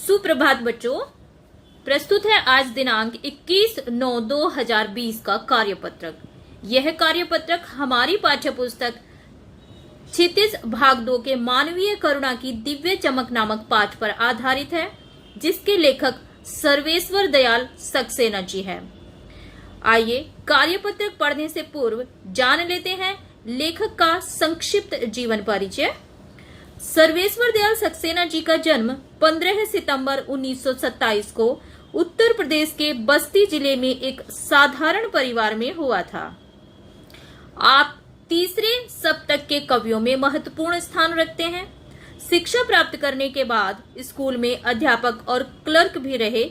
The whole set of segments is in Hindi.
सुप्रभात बच्चों, प्रस्तुत है आज दिनांक 21/9/2020 का कार्यपत्रक। यह कार्यपत्रक हमारी पाठ्यपुस्तक क्षितिज भाग 2 के मानवीय करुणा की दिव्य चमक नामक पाठ पर आधारित है, जिसके लेखक सर्वेश्वर दयाल सक्सेना जी हैं। आइए कार्यपत्रक पढ़ने से पूर्व जान लेते हैं लेखक का संक्षिप्त जीवन परिचय। सर्वेश्वर दयाल सक्सेना जी का जन्म 15 सितंबर 1927 को उत्तर प्रदेश के बस्ती जिले में एक साधारण परिवार में हुआ था। आप तीसरे सप्तक के कवियों में महत्वपूर्ण स्थान रखते हैं। शिक्षा प्राप्त करने के बाद स्कूल में अध्यापक और क्लर्क भी रहे,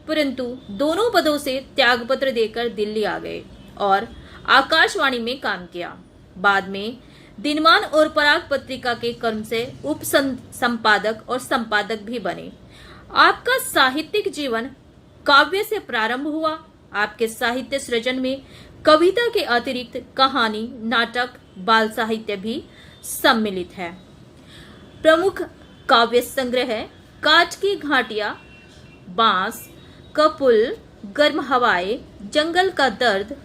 परंतु दोनों पदों से त्यागपत्र देकर दिल्ली आ गए और आकाशवाणी में काम किया। बाद में दिनमान और पराग पत्रिका के क्रम से उप संपादक और संपादक भी बने। आपका साहित्यिक जीवन काव्य से प्रारंभ हुआ। आपके साहित्य सृजन में कविता के अतिरिक्त कहानी, नाटक, बाल साहित्य भी सम्मिलित है। प्रमुख काव्य संग्रह है काठ की घाटियां, बांस, कपुल, गर्म हवाएं, जंगल का दर्द,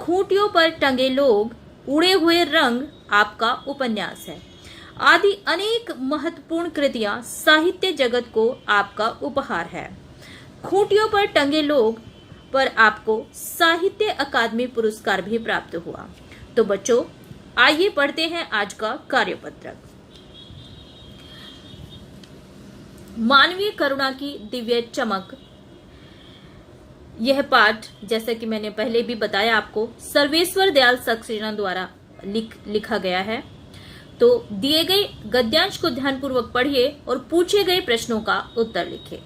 खूंटियों पर टंगे लोग, उड़े हुए रंग आपका उपन्यास है आदि अनेक महत्वपूर्ण कृतियां साहित्य जगत को आपका उपहार है। खूंटियों पर टंगे लोग पर आपको साहित्य अकादमी पुरस्कार भी प्राप्त हुआ। तो बच्चों, आइए पढ़ते हैं आज का कार्यपत्रक। मानवीय करुणा की दिव्य चमक। यह पाठ, जैसा कि मैंने पहले भी बताया आपको, सर्वेश्वर दयाल सक्सेना द्वारा लिखा गया है। तो दिए गए गद्यांश को ध्यानपूर्वक पढ़िए और पूछे गए प्रश्नों का उत्तर लिखिए।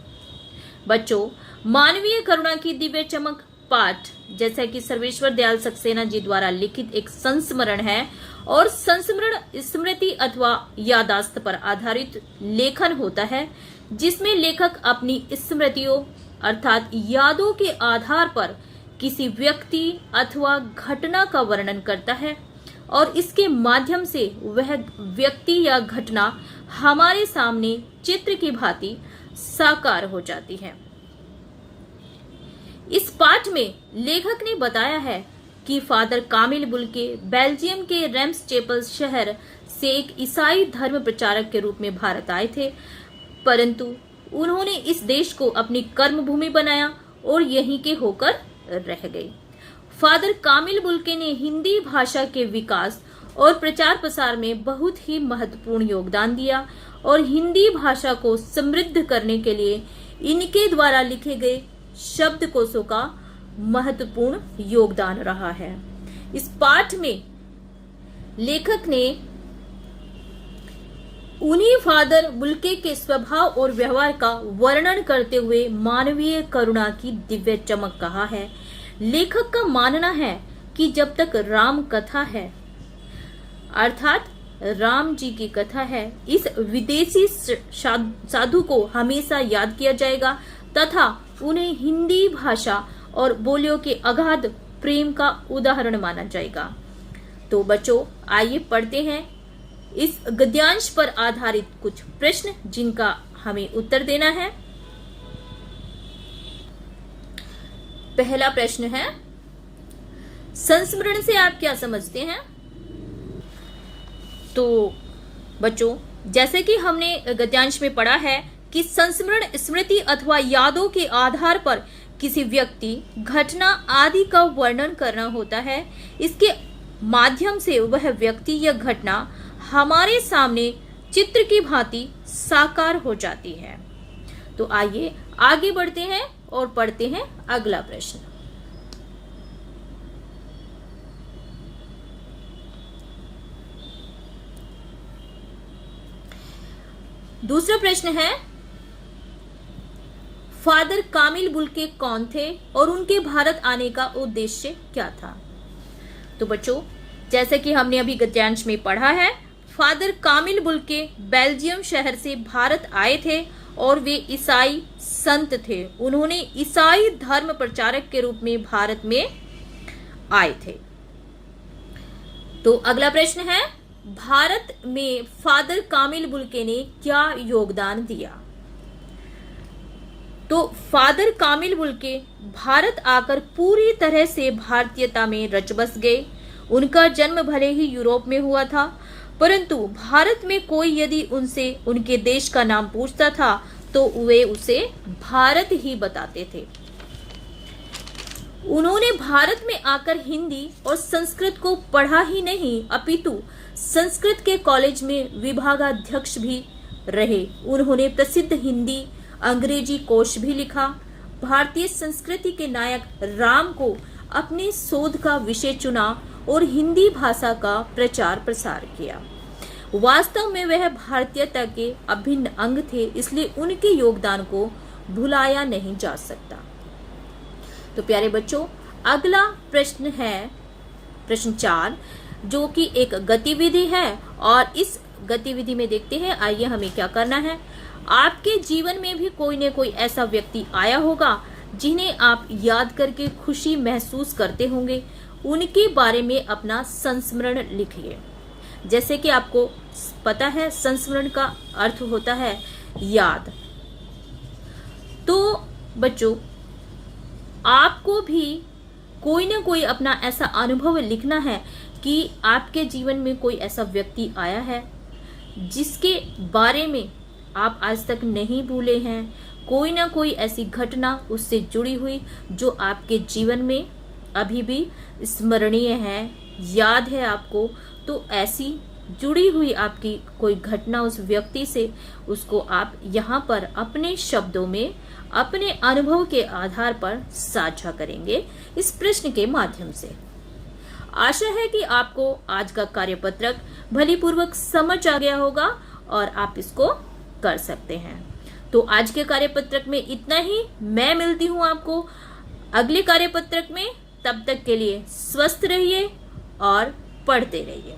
बच्चों, मानवीय करुणा की दिव्य चमक पाठ, जैसा कि सर्वेश्वर दयाल सक्सेना जी द्वारा लिखित एक संस्मरण है और संस्मरण स्मृति अथवा यादाश्त पर आधारित लेखन होता है, जिसमें लेखक अपनी स्मृतियों अर्थात यादों के आधार पर किसी व्यक्ति अथवा घटना का वर्णन करता है और इसके माध्यम से वह व्यक्ति या घटना हमारे सामने चित्र की भांति साकार हो जाती है। इस पाठ में लेखक ने बताया है कि फादर कामिल बुल्के बेल्जियम के रेम्स चैपल शहर से एक ईसाई धर्म प्रचारक के रूप में भारत आए थे, परंतु उन्होंने इस देश को अपनी कर्म भूमि बनाया और यहीं के होकर रह गए। फादर कामिल बुल्के ने हिंदी भाषा के विकास और प्रचार प्रसार में बहुत ही महत्वपूर्ण योगदान दिया और हिंदी भाषा को समृद्ध करने के लिए इनके द्वारा लिखे गए शब्दकोशों का महत्वपूर्ण योगदान रहा है। इस पाठ में लेखक ने उन्हीं फादर बुल्के के स्वभाव और व्यवहार का वर्णन करते हुए मानवीय करुणा की दिव्य चमक कहा है। लेखक का मानना है कि जब तक राम कथा है, अर्थात राम जी की कथा है, इस विदेशी साधु को हमेशा याद किया जाएगा तथा उन्हें हिंदी भाषा और बोलियों के अगाध प्रेम का उदाहरण माना जाएगा। तो बच्चों, आइए पढ़ते हैं इस गद्यांश पर आधारित कुछ प्रश्न जिनका हमें उत्तर देना है। पहला प्रश्न है, संस्मरण से आप क्या समझते हैं? तो बच्चों, जैसे कि हमने गद्यांश में पढ़ा है कि संस्मरण स्मृति अथवा यादों के आधार पर किसी व्यक्ति, घटना आदि का वर्णन करना होता है। इसके माध्यम से वह व्यक्ति या घटना हमारे सामने चित्र की भांति साकार हो जाती है। तो आइए आगे बढ़ते हैं और पढ़ते हैं अगला प्रश्न। दूसरा प्रश्न है, फादर कामिल बुल्के कौन थे और उनके भारत आने का उद्देश्य क्या था? तो बच्चों, जैसे कि हमने अभी गद्यांश में पढ़ा है, फादर कामिल बुल्के बेल्जियम शहर से भारत आए थे और वे ईसाई संत थे। उन्होंने ईसाई धर्म प्रचारक के रूप में भारत में आए थे। तो अगला प्रश्न है, भारत में फादर कामिल बुल्के ने क्या योगदान दिया? तो फादर कामिल बुल्के भारत आकर पूरी तरह से भारतीयता में रच बस गए। उनका जन्म भले ही यूरोप में हुआ था, परंतु भारत में कोई यदि उनसे उनके देश का नाम पूछता था तो वे उसे भारत ही बताते थे। उन्होंने भारत में आकर हिंदी और संस्कृत को पढ़ा ही नहीं, अपितु संस्कृत के कॉलेज में विभागाध्यक्ष भी रहे। उन्होंने प्रसिद्ध हिंदी अंग्रेजी कोश भी लिखा। भारतीय संस्कृति के नायक राम को अपने शोध का विषय चुना और हिंदी भाषा का प्रचार प्रसार किया। वास्तव में वह भारतीयता के अभिन्न अंग थे, इसलिए उनके योगदान को भुलाया नहीं जा सकता। तो प्यारे बच्चों, अगला प्रश्न है प्रश्न 4, जो कि एक गतिविधि है और इस गतिविधि में देखते हैं आइए हमें क्या करना है। आपके जीवन में भी कोई न कोई ऐसा व्यक्ति आया होगा जिन्हें आप याद करके खुशी महसूस करते होंगे। उनके बारे में अपना संस्मरण लिखिए। जैसे कि आपको पता है संस्मरण का अर्थ होता है याद। तो बच्चों, आपको भी कोई ना कोई अपना ऐसा अनुभव लिखना है कि आपके जीवन में कोई ऐसा व्यक्ति आया है जिसके बारे में आप आज तक नहीं भूले हैं। कोई ना कोई ऐसी घटना उससे जुड़ी हुई जो आपके जीवन में अभी भी स्मरणीय है, याद है आपको। तो ऐसी जुड़ी हुई आपकी कोई घटना उस व्यक्ति से, उसको आप यहाँ पर अपने शब्दों में अपने अनुभव के आधार पर साझा करेंगे इस प्रश्न के माध्यम से। आशा है कि आपको आज का कार्यपत्रक भलीपूर्वक समझ आ गया होगा और आप इसको कर सकते हैं। तो आज के कार्यपत्रक में इतना ही। मैं मिलती हूँ आपको अगले कार्यपत्रक में। तब तक के लिए स्वस्थ रहिए और पढ़ते रहिए।